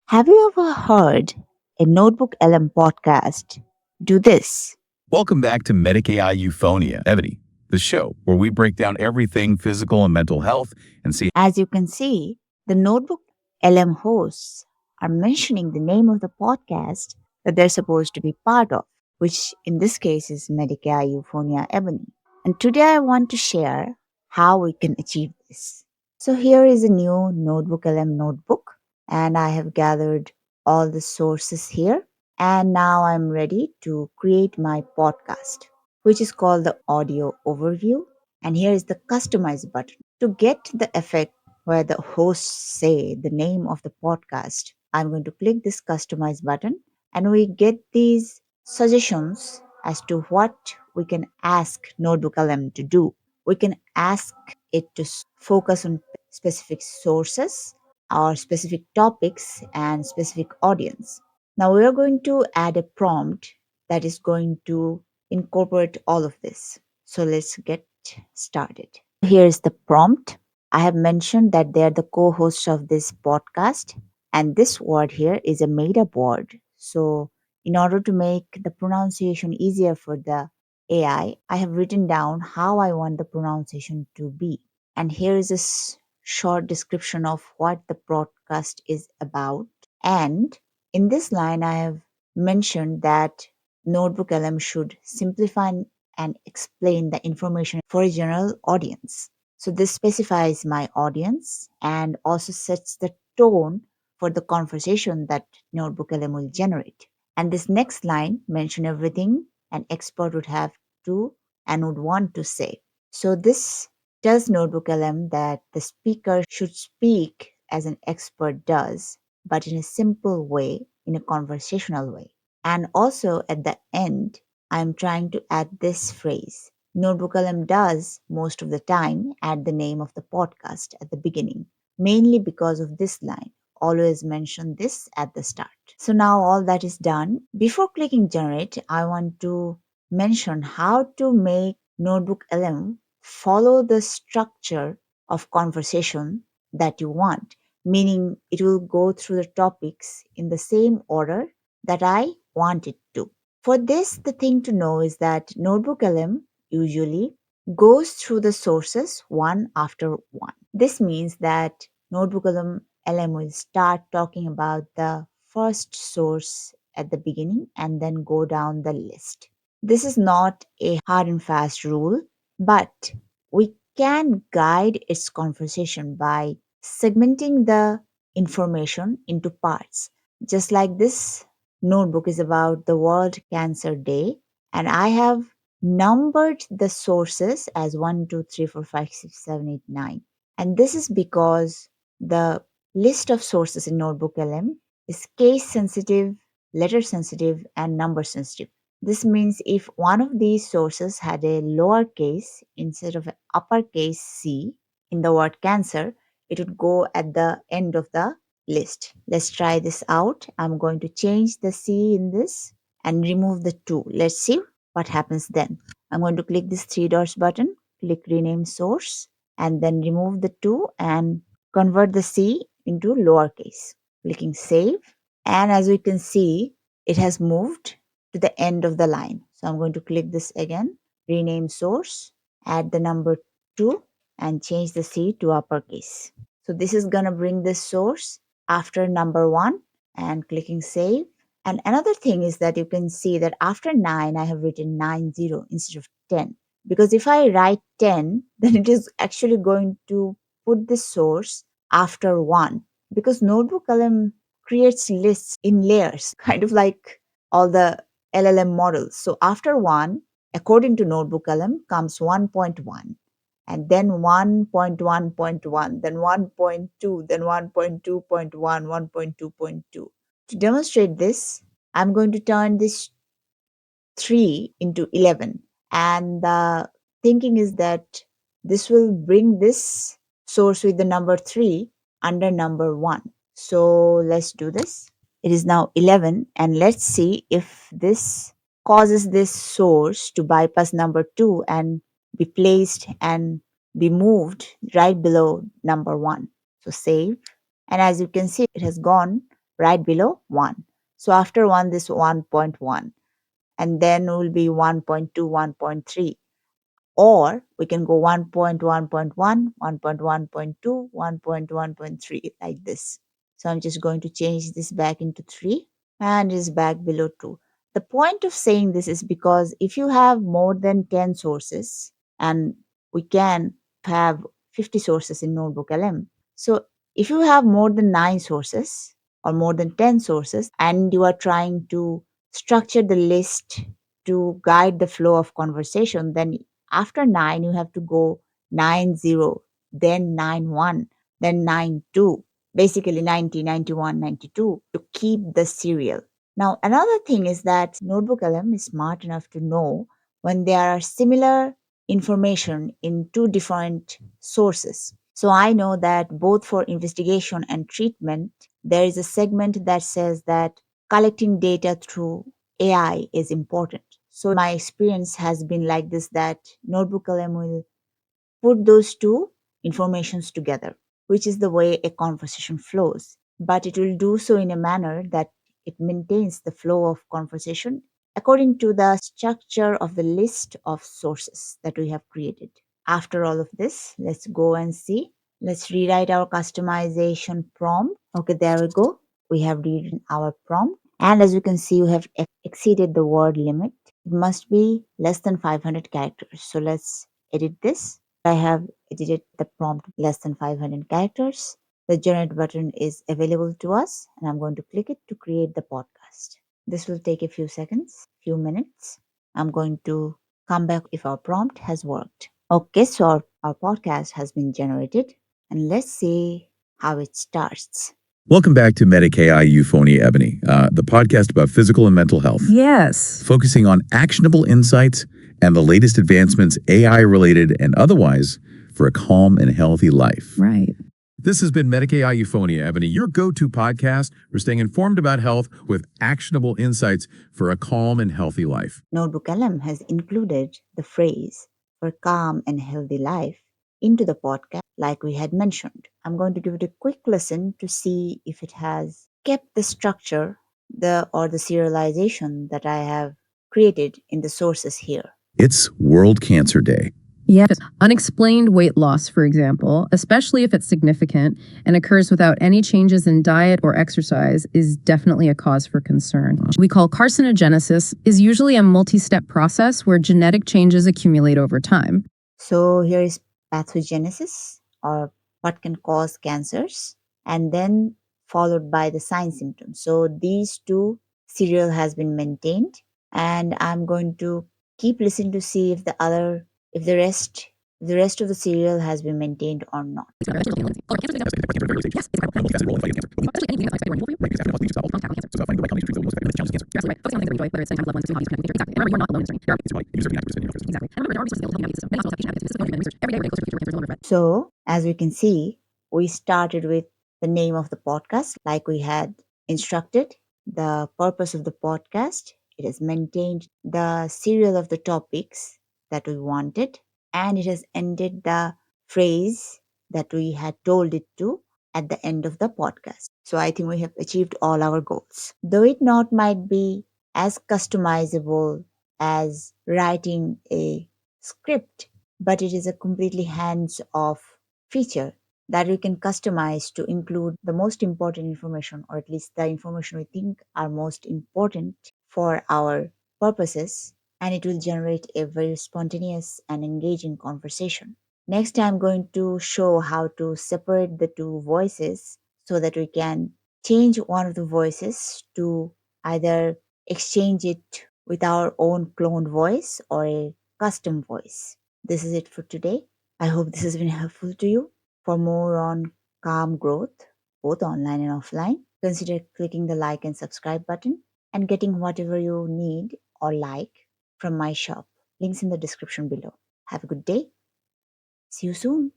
Have you ever heard a NotebookLM podcast do this? Welcome back to Medic AI Euphonia, Ebony, the show where we break down everything physical and mental health and see. As you can see, the NotebookLM hosts are mentioning the name of the podcast that they're supposed to be part of, which in this case is Medic AI Euphonia Ebony. And today I want to share how we can achieve this. So here is a new NotebookLM notebook, and I have gathered all the sources here. And now I'm ready to create my podcast, which is called the audio overview. And here is the customize button. To get the effect where the hosts say the name of the podcast, I'm going to click this customize button and we get these suggestions as to what we can ask NotebookLM to do. We can ask it to focus on specific sources or specific topics and specific audience. Now we are going to add a prompt that is going to incorporate all of this. So let's get started. Here is the prompt. I have mentioned that they are the co-hosts of this podcast, and this word here is a made-up word. So in order to make the pronunciation easier for the AI, I have written down how I want the pronunciation to be. And here is a short description of what the broadcast is about. And in this line, I have mentioned that NotebookLM should simplify and explain the information for a general audience. So this specifies my audience and also sets the tone for the conversation that NotebookLM will generate. And this next line mention everything an expert would have to and would want to say. So this tells NotebookLM that the speaker should speak as an expert does, but in a simple way, in a conversational way. And also at the end, I'm trying to add this phrase. NotebookLM does most of the time add the name of the podcast at the beginning, mainly because of this line. Always mention this at the start. So now all that is done. Before clicking generate, I want to mention how to make NotebookLM follow the structure of conversation that you want, meaning it will go through the topics in the same order that I want it to. For this, the thing to know is that NotebookLM usually goes through the sources one after one. This means that NotebookLM will start talking about the first source at the beginning and then go down the list. This is not a hard and fast rule, but we can guide its conversation by segmenting the information into parts. Just like this notebook is about the World Cancer Day, and I have numbered the sources as 1, 2, 3, 4, 5, 6, 7, 8, 9. And this is because the list of sources in NotebookLM is case sensitive, letter sensitive, and number sensitive. This means if one of these sources had a lowercase instead of an uppercase C in the word cancer, it would go at the end of the list. Let's try this out. I'm going to change the C in this and remove the 2. Let's see what happens then. I'm going to click this 3 dots button, click rename source, and then remove the 2 and convert the C into lowercase. Clicking save, and as we can see, it has moved to the end of the line. So I'm going to click this again, rename source, add the number 2, and change the C to uppercase. So this is going to bring this source after number 1 and clicking save. And another thing is that you can see that after 9, I have written 90 instead of 10. Because if I write 10, then it is actually going to put the source after 1. Because NotebookLM creates lists in layers, kind of like all the LLM models. So after 1, according to NotebookLM, comes 1.1, and then 1.1.1, then 1.2, then 1.2.1, 1.2.2. To demonstrate this, I'm going to turn this 3 into 11. And the thinking is that this will bring this source with the number 3 under number 1. So let's do this. It is now 11, and let's see if this causes this source to bypass number 2 and be placed and be moved right below number 1. So save, and as you can see, it has gone right below 1. So after 1, this 1.1, and then will be 1.2, 1.3. Or we can go 1.1.1, 1.1.2, 1.1.3 like this. So I'm just going to change this back into 3 and is back below 2. The point of saying this is because if you have more than 10 sources, and we can have 50 sources in Notebook LM. So if you have more than 9 sources or more than 10 sources and you are trying to structure the list to guide the flow of conversation, then after 9, you have to go 9 0, then 9 1, then 9 2, basically 90, 91, 92 to keep the serial. Now, another thing is that Notebook LM is smart enough to know when there are similar information in two different sources. So I know that both for investigation and treatment, there is a segment that says that collecting data through AI is important. So my experience has been like this, that Notebook LM will put those two informations together, which is the way a conversation flows. But it will do so in a manner that it maintains the flow of conversation according to the structure of the list of sources that we have created. After all of this, let's go and see. Let's rewrite our customization prompt. Okay, there we go. We have written our prompt. And as you can see, we have exceeded the word limit. It must be less than 500 characters. So let's edit this. I have edited the prompt less than 500 characters. The generate button is available to us, and I'm going to click it to create the podcast. This will take a few seconds, few minutes. I'm going to come back if our prompt has worked. Okay, so our podcast has been generated, and let's see how it starts. Welcome back to Medic AI Euphonia Ebony, the podcast about physical and mental health. Yes. Focusing on actionable insights and the latest advancements, AI related and otherwise, for a calm and healthy life. Right. This has been Medic AI Euphonia Ebony, your go-to podcast for staying informed about health with actionable insights for a calm and healthy life. Notebook LM has included the phrase for calm and healthy life into the podcast, like we had mentioned. I'm going to give it a quick listen to see if it has kept the structure, the serialization that I have created in the sources here. It's World Cancer Day. Yes. Unexplained weight loss, for example, especially if it's significant and occurs without any changes in diet or exercise, is definitely a cause for concern. We call carcinogenesis is usually a multi-step process where genetic changes accumulate over time. So here is pathogenesis, or what can cause cancers, and then followed by the sign symptoms. So these two serial has been maintained, and I'm going to keep listening to see if the rest of the serial has been maintained or not. So, as we can see, we started with the name of the podcast, like we had instructed, the purpose of the podcast. It has maintained the serial of the topics that we wanted, and it has ended the phrase that we had told it to at the end of the podcast. So, I think we have achieved all our goals. Though it not might be as customizable as writing a script, but it is a completely hands-off feature that we can customize to include the most important information, or at least the information we think are most important for our purposes, and it will generate a very spontaneous and engaging conversation. Next, I'm going to show how to separate the two voices so that we can change one of the voices to either exchange it with our own cloned voice or a custom voice. This is it for today. I hope this has been helpful to you. For more on calm growth, both online and offline, consider clicking the like and subscribe button and getting whatever you need or like from my shop. Links in the description below. Have a good day. See you soon.